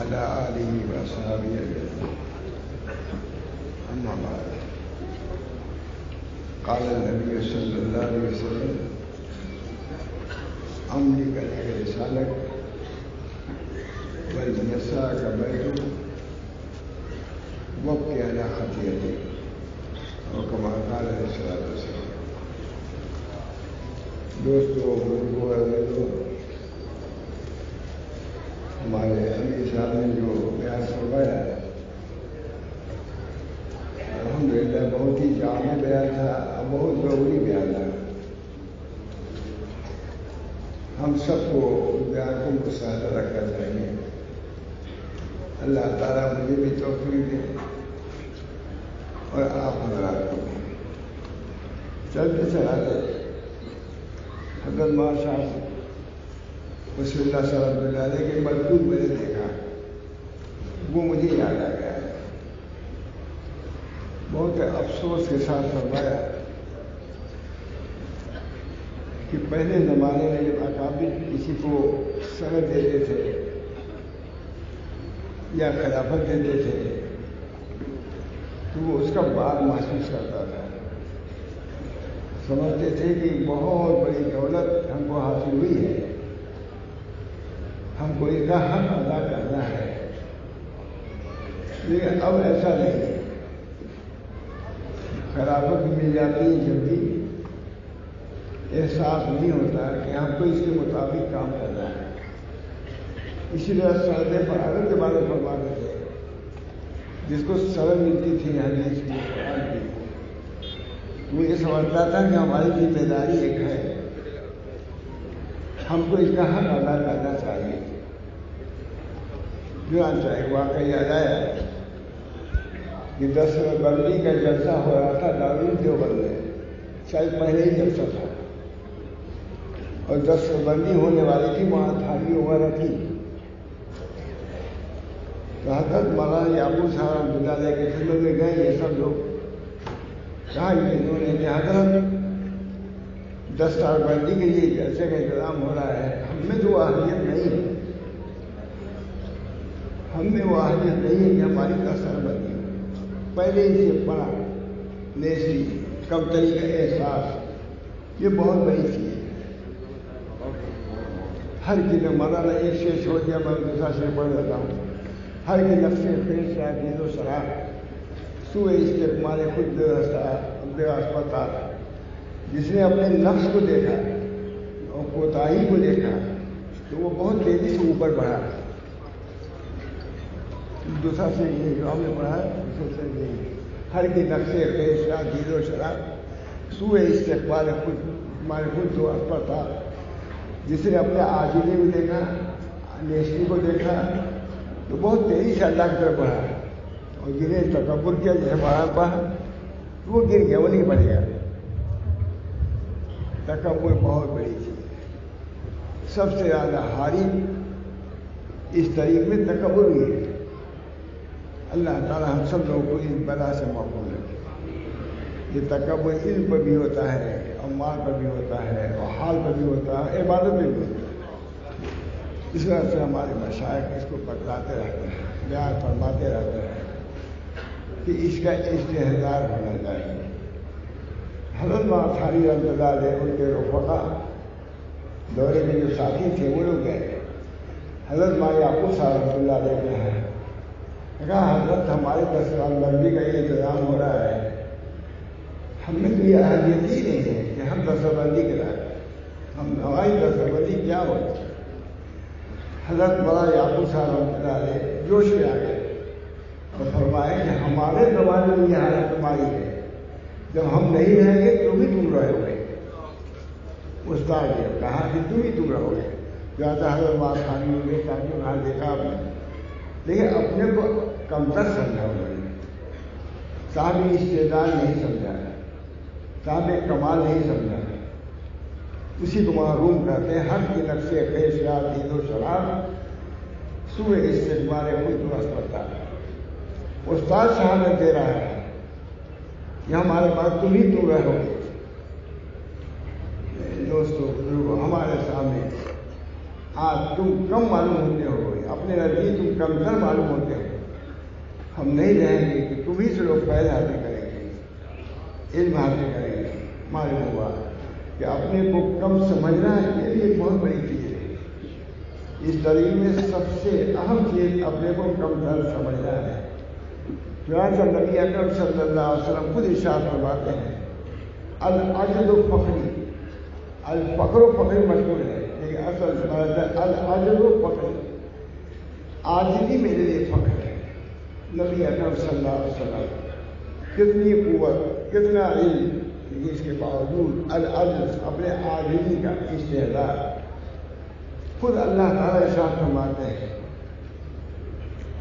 وعلى آله وأصحابه أجمعين. أما بعد، قال النبي صلى الله عليه وسلم: أملك لك لسانك ولنساك بيتك وابكي على خطيئتك، وكما قال عليه الصلاة والسلام. دوستو، بزرگوں، عزیزوں، ہمارے امیر صاحب نے جو بیان فرمایا ہے الحمدللہ بہت ہی جامع بیان تھا، بہت ضروری بیان تھا. ہم سب کو بیان کو مشاہدہ رکھنا چاہیے. اللہ تعالیٰ مجھے بھی توفیق دے اور آپ حضرات کو بھی. چلتے چلاتے حضرت مولانا صاحب رسول اللہ صلی اللہ علیہ وسلم کے مذکور میں نے دیکھا، وہ مجھے یاد آ گیا. بہت افسوس کے ساتھ فرمایا کہ پہلے زمانے میں جب اکابر کسی کو سند دیتے تھے یا خلافت دیتے تھے تو وہ اس کا بار محسوس کرتا تھا. سمجھتے تھے کہ بہت بڑی دولت ہم کو حاصل ہوئی ہے، ہم کو اس کا حق ادا کرنا ہے. لیکن اب ایسا نہیں ہے. خلافت مل جاتی ہے جلدی، احساس نہیں ہوتا کہ ہم کو اس کے مطابق کام کرنا ہے. اسی طرح سرد فرارت کے بارے میں فرماتے تھے، جس کو سرد ملتی تھی حدیث کی، قرآن کی، وہ یہ سمجھتا تھا کہ ہماری ذمہ داری ایک ہے، ہم کو اس کا حق ادا کرنا چاہیے. جو چاہے واقعہ یاد آیا کہ 10 بندی کا جلسہ ہو رہا تھا دارالعلوم دیوبند میں، شاید پہلے ہی جلسہ تھا، اور 10 بندی ہونے والی تھی، وہاں تھالی وغیرہ تھی. تو حضرت مولانا یعقوب صاحب رحمۃ اللہ علیہ کے خدمت میں گئے یہ سب لوگ. کہا انہوں نے کہ حضرت 10 بندی کے لیے جلسے کا انتظام ہو رہا ہے، ہم میں تو وہ اہلیت نہیں ہے، ہم میں وہ اہلیت نہیں ہے کہ ہماری 10 بندی ہو. پہلے ہی سے پڑھا نیسی کمتری کا احساس، یہ بہت بڑی چیز ہے. ہر کی مولانا ایک شعر چھوڑ دیا، میں دوسرا شعر پڑھ دیتا ہوں. ہر کی نفس خیز سے عزیز و شراب سوئے استقمال خود بے واسطہ. جس نے اپنے نفس کو دیکھا اور کوتاہی کو دیکھا تو وہ بہت تیزی سے اوپر بڑھا. دوسرا سے یہ جو ہم نے پڑھا دوسرے سے نہیں. ہر کی نفس خیز سے عزیز و شراب سوئے استقبال خود ہمارے خود دو اسپتا. جس نے اپنے عاجزی کو دیکھا، نیستی کو دیکھا تو بہت تیزی سے اللہ کی طرف بڑھا، اور جنہیں تکبر کیا جسے بڑھا وہ گر گیا، وہ نہیں بڑھ گیا. تکبر بہت بڑی چیز ہے. سب سے زیادہ ہاری اس طریق میں تکبر ہوئی ہے. اللہ تعالیٰ ہم سب لوگوں کو اس بلا سے محفوظ رکھے. یہ تکبر علم پر بھی ہوتا ہے، اور مال پر بھی ہوتا ہے، اور حال پر بھی ہوتا ہے، عبادت میں بھی ہوتا ہے. اس وجہ سے ہمارے مشائخ اس کو بتلاتے رہتے ہیں، بیان فرماتے رہتے ہیں کہ اس کا استحضار ہونا چاہیے. حضرت مولانا تھاری رحمۃ اللہ علیہ ان کے رفقا دورے میں جو ساتھی تھے وہ لوگ گئے. حضرت مولانا یعقوب صاحب رحمۃ اللہ علیہ کے ہیں. کہا حضرت ہمارے 10 بندی کا یہ انتظام ہو رہا ہے، ہم میں تو یہ اہلیت ہی نہیں ہے کہ ہم 10 بندی کرائیں. ہماری 10 بندی کیا ہو. حضرت مولانا یعقوب صاحب رحمۃ اللہ علیہ جوش میں آ گئے اور فرمائے کہ ہمارے زمانے میں یہ حالت تمہاری ہے، جب ہم نہیں رہیں گے تو بھی تم رہو گے. استاد نے کہا کہ تم ہی تم رہو گے. زیادہ حضرت خانی ہوئے تاکہ وہاں دیکھا آپ نے، لیکن اپنے کو کمتر سمجھا انہوں نے. صاحب استعداد نہیں سمجھا، صاحب کمال نہیں سمجھا. اسی کو محروم کرتے ہیں. ہر کی نفس خیز عزیز و شراب سوئے استقبال خود درست پڑتا ہے. استاد شہادت دے رہا ہے کہ ہمارے پاس تم ہی تم رہو گے. دوستو بزرگوں، ہمارے سامنے آج تم کم معلوم ہوتے ہو، اپنے نزدیک تم کمتر معلوم ہوتے ہو، ہم نہیں رہیں گے کہ تم ہی سے لوگ فیض حاصل کریں گے، علم حاصل کریں گے۔ معلوم ہوا کہ اپنے کو کم سمجھنا یہ بھی ایک بہت بڑی چیز ہے۔ اس طریقے میں سب سے اہم چیز اپنے کو کمتر سمجھنا ہے۔ چنانچہ نبی اکرم صلی اللہ علیہ وسلم خود ارشاد فرماتے ہیں العجز فقری، الفقر و فقری مشہور ہے لیکن اصل مراد ہے العجز فقری، عاجزی میرے لیے فخر ہے۔ نبی اکرم صلی اللہ علیہ وسلم کتنی قوت، کتنا علم، اس کے باوجود العجز، اپنے عاجزی کا استحضار خود اللہ تعالیٰ ارشاد فرماتے ہیں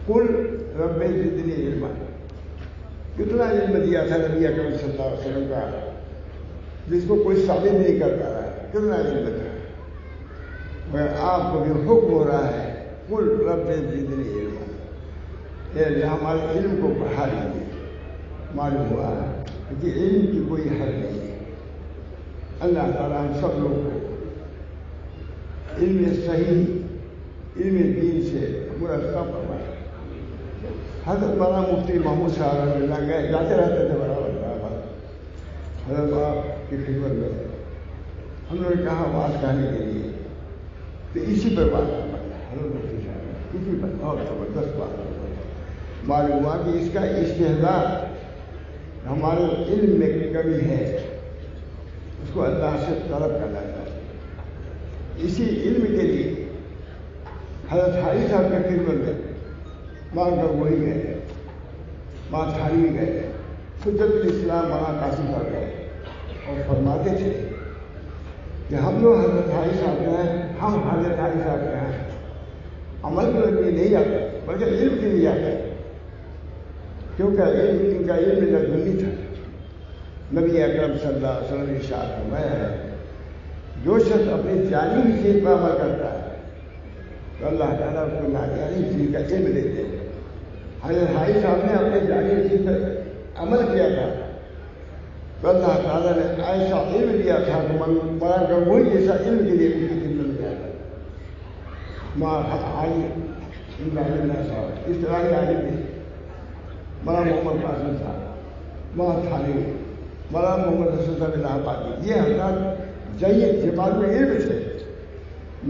قل رب زدنی علما۔ کتنا علم دیا تھا نبی اکرم صلی اللہ علیہ وسلم کا جس کو کوئی ثابت نہیں کر پا رہا ہے، کتنا علم تھا، مگر آپ کو بھی حکم ہو رہا ہے قل رب زدنی علما، یہ ہمارے علم کو بڑھا دیجیے۔ معلوم ہوا کہ علم کی کوئی حد نہیں ہے۔ اللہ تعالیٰ ہم سب لوگوں کو علم صحیح، علم دین سے مرتب فرمائے۔ حضرت مولانا مفتی محمود صاحب رحمۃ اللہ گئے جاتے رہتے تھے برابر حضرت آپ کی خدمت میں، ہم نے کہا بات کہنے کے لیے تو اسی پر بات کرنا ہے۔ حضرت مفتی صاحب اسی پر بہت زبردست بات معلوم ہوا کہ اس کا استحضار ہمارے علم میں کمی ہے، اس کو اللہ سے طلب کرنا چاہیے۔ اسی علم کے لیے حضرت حاجی صاحب کے خدمت میں مان کر وہی گئے، ماں تھانوی گئے، حجت الاسلام مولانا قاسم صاحب گئے اور فرماتے تھے کہ ہم لوگ حضرت حاجی صاحب کے ہیں، ہم حضرت حاجی صاحب کے ہیں، عمل کے لیے نہیں جاتے بلکہ علم کے لیے جاتے، کیونکہ ان کا علم لدنی تھا۔ نبی اکرم صلی اللہ علیہ وسلم نے ارشاد فرمایا ہے جو شخص اپنی جانی چیز پر عمل کرتا ہے تو اللہ تعالیٰ اس کو ناجانی چیز کا علم دیتے ہیں۔ حضرت حاجی صاحب نے اپنے جانی چیز پر عمل کیا تھا تو اللہ تعالیٰ نے ایسا علم دیا تھا کہ من بڑا گنگوئی جیسا علم کے لیے ان کی خدمت میں آیا تھا۔ ماں حاجی اللہ صاحب اس طرح ہی عالم تھے، مولانا محمد قاسم صاحب، ماں تھانوی، مولانا محمد حسن صاحب الہ آبادی، یہ حضرات جید جماعت میں علم تھے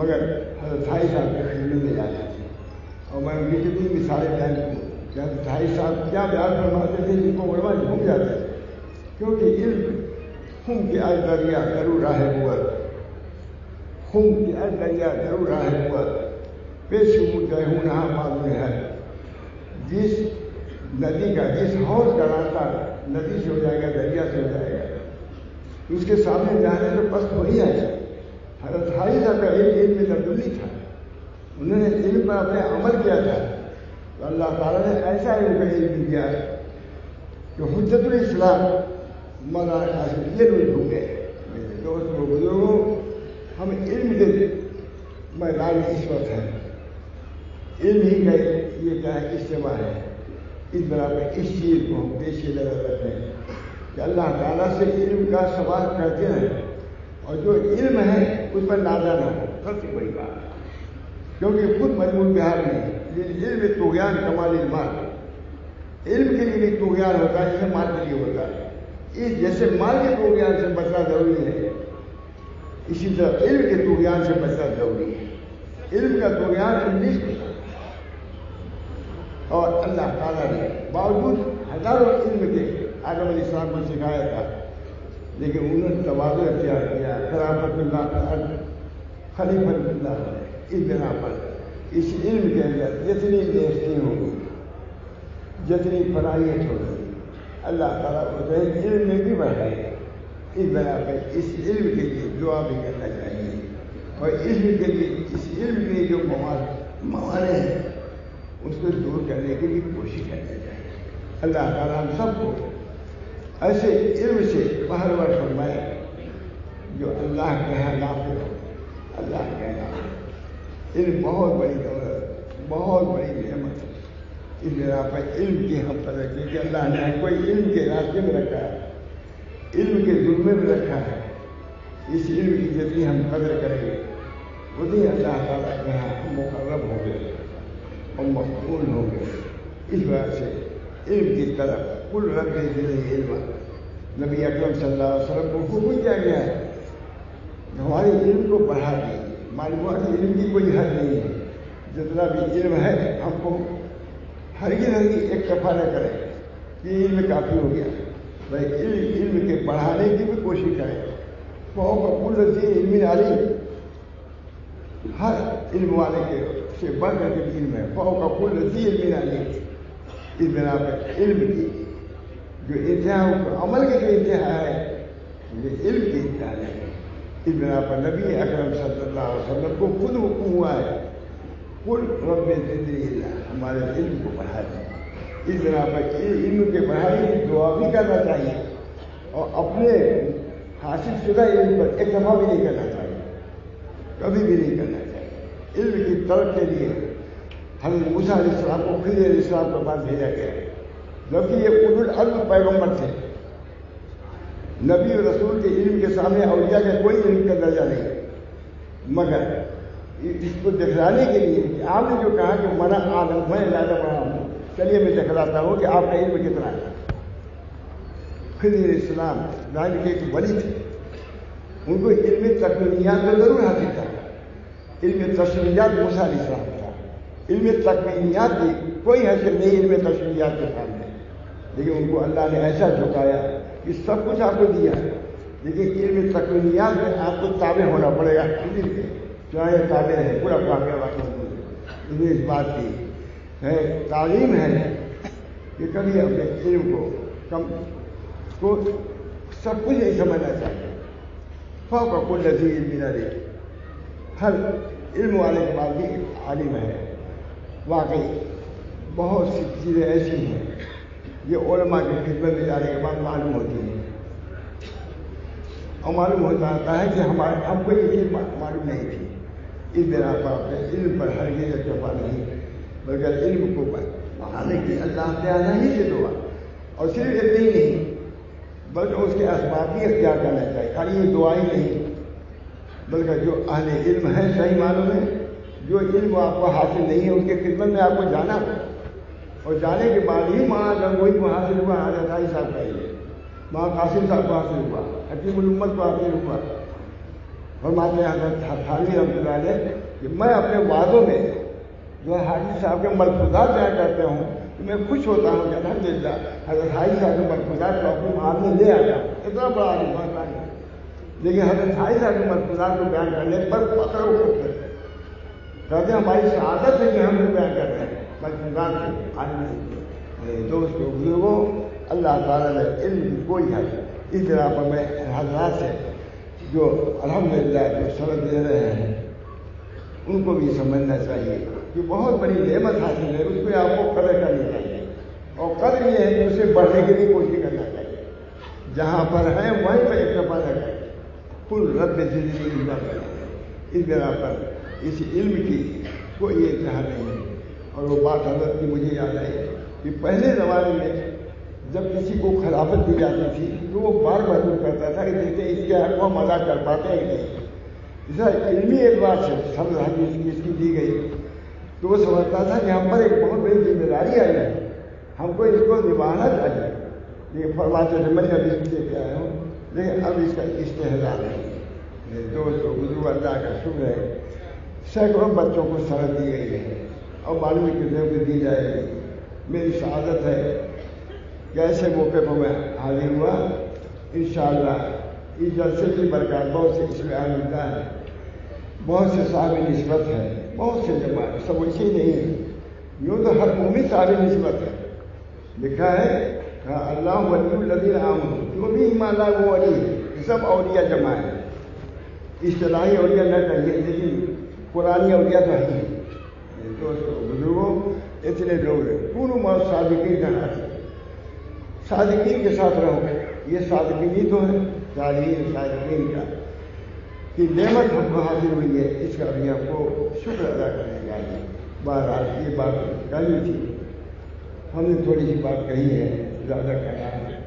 مگر حضرت حاجی صاحب کے خدمت میں جاتے تھے۔ اور میں ان کی کتنی مثالیں بیان کروں کہ حضرت حاجی صاحب کیا بیان فرماتے تھے جن کو علماء جھوم جاتے تھے، کیونکہ علم خون کے از دریا ضرور راہ قوت، خون کے از دریا ضرور راہ قوت، پیش گئے ہوں نہاں معلوم ہے، جس ندی کا، جس حوض کا راستہ ندی سے ہو جائے گا، دریا سے ہو جائے گا، اس کے سامنے جانے تو پست ہو ہی آئے۔ حضرت حاجی صاحب کا علم لدنی تھا، انہوں نے علم پر اپنے عمل کیا تھا تو اللہ تعالیٰ نے ایسا علم کا علم دیا کہ حجت الاسلام مولانا قاسم یہ لوگ ڈھونڈے۔ میرے دوست و بزرگوں، ہم علم کے میدان میں اس وقت ہیں، علم ہی کا یہ کیا ہے اجتماع ہے، اس بنا پہ اس چیز کو ہم پیش نظر رکھتے ہیں کہ اللہ تعالیٰ سے علم کا سوال کرتے ہیں اور جو علم ہے اس پر نازا نہ ہو، سب سے بڑی بات ہے، کیونکہ خود مجموع بہار میں علم طغیان کمال المال، علم کے لیے بھی طغیان ہوتا ہے جیسے مال کے لیے ہوتا ہے، اس جیسے مال کے طغیان سے بچنا ضروری ہے اسی طرح علم کے طغیان سے بچنا ضروری ہے۔ علم کا طغیان ابلیس کو، اور اللہ تعالیٰ نے باوجود ہزاروں علم کے آدم علیہ السلام کو سکھایا تھا لیکن انہوں نے تواضع اختیار کیا، خلافت اللہ خلیفۃ اللہ، اس بنا پر اس علم کے اندر جتنی بےعزتی ہوگی، جتنی فلاحیت ہوگی، اللہ تعالیٰ کو علم میں بھی بڑھائے۔ اس بنا پر اس علم کے لیے دعا بھی کرنا چاہیے اور علم کے لیے، اس علم کے جو موانع ہیں اس کو دور کرنے کی بھی کوشش کرنی چاہیے۔ اللہ تعالیٰ ہم سب کو ایسے علم سے بہرور فرمائے جو اللہ کے یہاں نافع ہو، اللہ کے یہاں علم بہت بڑی دولت، بہت بڑی نعمت ہے۔ اس بنا پر علم کی ہم قدر کی کہ اللہ نے ہم کو علم کے راستے میں رکھا ہے، علم کے ظلمے میں رکھا ہے، اس علم کی جتنی ہم قدر کریں گے اتنی اللہ تعالیٰ کے یہاں ہم مقرب ہوں گے۔ اور مقبول ہوں گے. اس وجہ سے علم کی طرف کل رب علم نبی اکرم صلی اللہ علیہ وسلم کو حکم کیا گیا ہے. ہمارے علم کو بڑھا دیں. معلوم ہوا کہ علم کی کوئی حد نہیں ہے. جتنا بھی علم ہے ہم کو ہرگز ایک دفعہ نہ کریں کہ علم کافی ہو گیا. بھائی علم کے بڑھانے کی بھی کوشش کریں. فوق کل ذی علم علیم. ہر علم والے کے سے بڑھ کر کے علم ہے. فوق کل ذی علم علیم. اس بنا پر علم کی جو انتہا عمل کی جو انتہا ہے یہ علم کی انتہا ہے. اس بنا پر نبی اکرم صلی اللہ علیہ وسلم کو خود حکم ہوا ہے قل رب زدنی علما. ہمارے علم کو بڑھا دیں. اس بنا پر علم کے بڑھانے کی دعا بھی کرنا چاہیے اور اپنے حاصل شدہ علم پر اکتفا بھی نہیں کرنا چاہیے. کبھی بھی نہیں کرنا چاہیے. علم کی طلب کے لیے حضرت موسیٰ علیہ السلام کو خضر علیہ السلام کے پاس بھیجا گیا جبکہ یہ اولو العزم پیغمبر تھے. نبی اور رسول کے علم کے سامنے اولیاء کا کوئی علم کا درجہ نہیں. مگر اس کو دکھلانے کے لیے آپ نے جو کہا کہ منا آدم میں زیادہ بڑا ہوں, چلیے میں دکھلاتا ہوں کہ آپ کا علم کتنا ہے. خضر علیہ السلام ظاہر کے ایک ولی تھے. ان کو علم تکوینیات تو ضرور حاصل تھا. علم تشریحات موسیٰ علیہ السلام تھا. علم تکوینیات کی کوئی حیثیت نہیں علم تشریحات کے سامنے. لیکن ان کو اللہ نے ایسا جھکایا کہ سب کچھ آپ کو دیا لیکن علم تکوینیات میں آپ کو تابع ہونا پڑے گا. چاہے تابع ہے پورا واقعہ اس بات کی ہے. تعلیم ہے کہ کبھی اپنے علم کو کم کو سب کچھ نہیں سمجھنا چاہیے. فوق کل ذی علم علیم. ہر علم والے کے بعد بھی عالم ہے. واقعی بہت سی چیزیں ایسی ہیں یہ علماء کی خدمت میں جانے کے بعد معلوم ہوتی ہیں اور معلوم ہوتا ہے کہ ہم کو یہ چیز معلوم نہیں تھی. اس بنا پر اپنے علم پر ہرگز اکتفا نہیں بلکہ علم کو بڑھانے کی اللہ تعالیٰ ہی سے دعا. اور صرف اتنا ہی نہیں بلکہ اس کے اسباب بھی اختیار کرنا چاہیے. خالی یہ دعا ہی نہیں بلکہ جو اہل علم ہے صحیح معلوم ہے جو علم آپ کو حاصل نہیں ہے ان کے خدمت میں آپ کو جانا ہو اور جانے کے بعد ہی وہاں گنگوئی کو حاصل ہوا حضرت علی صاحب کا یہ وہاں قاسم صاحب کو حاصل ہوا حکیم الامت کو حاصل ہوا. فرماتے ہیں حضرت تھانوی رحمۃ اللہ علیہ کہ میں اپنے وعدوں میں جو ہے حاجی صاحب کے ملفوظات بیان کرتے ہوں تو میں خوش ہوتا ہوں کہ الحمدللہ حضرت حاجی صاحب کے ملفوظات کو اپنے آپ میں لے آیا. اتنا بڑا عالم ہے لیکن حضرت حاجی صاحب کے ملفوظات کو بیان کرنے پر فخر و فخر کہتے ہیں ہماری سعادت ہے کہ ہم نے بیان کر رہے ہیں ملفوظات سے عالم. دوستوں بزرگوں اللہ تعالیٰ نے علم کی کوئی حد. اس طرح پر میں حضرات سے جو الحمدللہ جو سبق دے رہے ہیں ان کو بھی سمجھنا چاہیے کہ بہت بڑی نعمت حاصل ہے. اس پہ آپ کو قدر کرنی چاہیے اور قدر یہ ہے کہ اسے بڑھنے کی بھی کوشش کرنا چاہیے. جہاں پر ہے وہیں پر اکتفا نہ کریں. کل رب زدنی علما کریں. اس بنا پر اس علم کی کوئی انتہا نہیں ہے. اور وہ بات حضرت کی مجھے یاد آئی کہ پہلے زمانے میں جب کسی کو خلافت دی جاتی تھی تو وہ بار محسوس کرتا تھا کہ دیکھتے اس کے حق کو ہم ادا کر پاتے ہیں نہیں. جیسا علمی اعتبار سے سب حدیث اس کی دی گئی تو وہ سمجھتا تھا کہ ہم پر ایک بہت بڑی ذمہ داری آئی ہے ہم کو اس کو نبھانا چاہیے. لیکن فرماتے تھے میں اب اس لے کے آیا ہوں لیکن اب اس کا استحضار ہے. دوستوں بزرگ اللہ کا شکر ہے سینکڑوں بچوں کو سند دی گئی ہے اور معلوم کتنے کو دی جائے گی. میری سعادت ہے کہ ایسے موقع پر میں حاضر ہوا. انشاءاللہ اس جلسے کی برکات بہت سے اس میں آ ملتا ہے. بہت سے صاحب نسبت ہے بہت سے جماعت سب ویسے ہی نہیں ہے. یوں تو ہر مومن صاحب نسبت ہے. لکھا ہے اللہ ولی الذین آمنوا جو بھی ایمان لائے وہ ولی ہے. سب اولیاء جمع ہے. اصطلاحی اولیاء نہ کہیے لیکن قرآنی اولیاء تو ہے. دوستوں بزرگوں اتنے لوگ ہیں پورا ماں صادقین کا نام ہے. صادقین کے ساتھ رہو. یہ صادقین ہی تو ہے تعلیم صادقین کا کہ نعمت ہم کو حاصل ہوئی ہے. اس کا بھی ہم کو شکر ادا کرنے چاہیے. بہرحال یہ بات کہی تھی ہم نے تھوڑی سی بات کہی ہے زیادہ کہنا ہے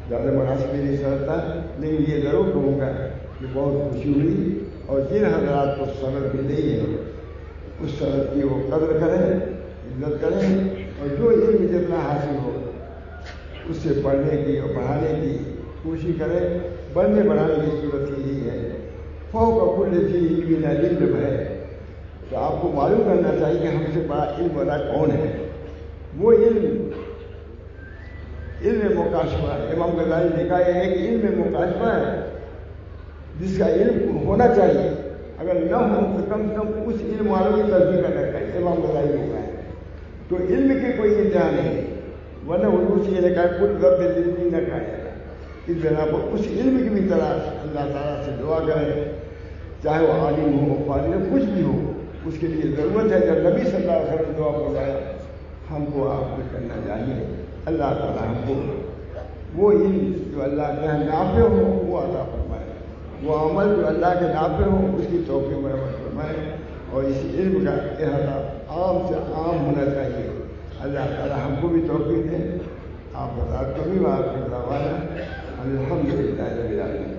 زیادہ مناسب نہیں سمجھتا لیکن یہ ضرور کہوں گا کہ بہت خوشی ہوئی اور جن حضرات کو سند بھی نہیں ہے اس سند کی وہ قدر کریں عزت سے پڑھنے کی اور پڑھانے کی کوشش کریں. بڑھنے بڑھانے کی صورت یہی ہے. فوق کل ذی علم علم ہے. تو آپ کو معلوم کرنا چاہیے کہ ہم سے بڑا علم والا کون ہے. وہ علم مکاشفہ ہے. امام غزالی نے کہا ہے کہ علم مکاشفہ ہے جس کا علم ہونا چاہیے. اگر نہ ہو تو کم سے کم اس علم والوں کی تصدیق کرنا چاہیے. امام غزالی نے کہا ہے. تو علم کی کوئی انتہا نہیں، ورنہ اردو سے یہ لکھا ہے کل رب زندگی نہ کھایا. اس بنا پر اس علم کی بھی تلاش اللہ تعالیٰ سے دعا کریں، چاہے وہ عالم ہو فاضل کچھ بھی ہو. اس کے لیے ضرورت ہے. جب نبی صلی اللہ علیہ وسلم دعا فرمایا ہم کو آپ کو کرنا چاہیے. اللہ تعالیٰ ہم کو وہ علم جو اللہ کے نافع ہو وہ عطا فرمائے، وہ عمل جو اللہ کے نافع ہو اس کی توفیق مرحمت فرمائے. اور اس علم کا احاطہ عام سے عام ہونا چاہیے. اللہ تعالیٰ ہم کو بھی توفیق دے. آپ حضرات کو بھی بات کرنا والا الحمدللہ رب العالمین.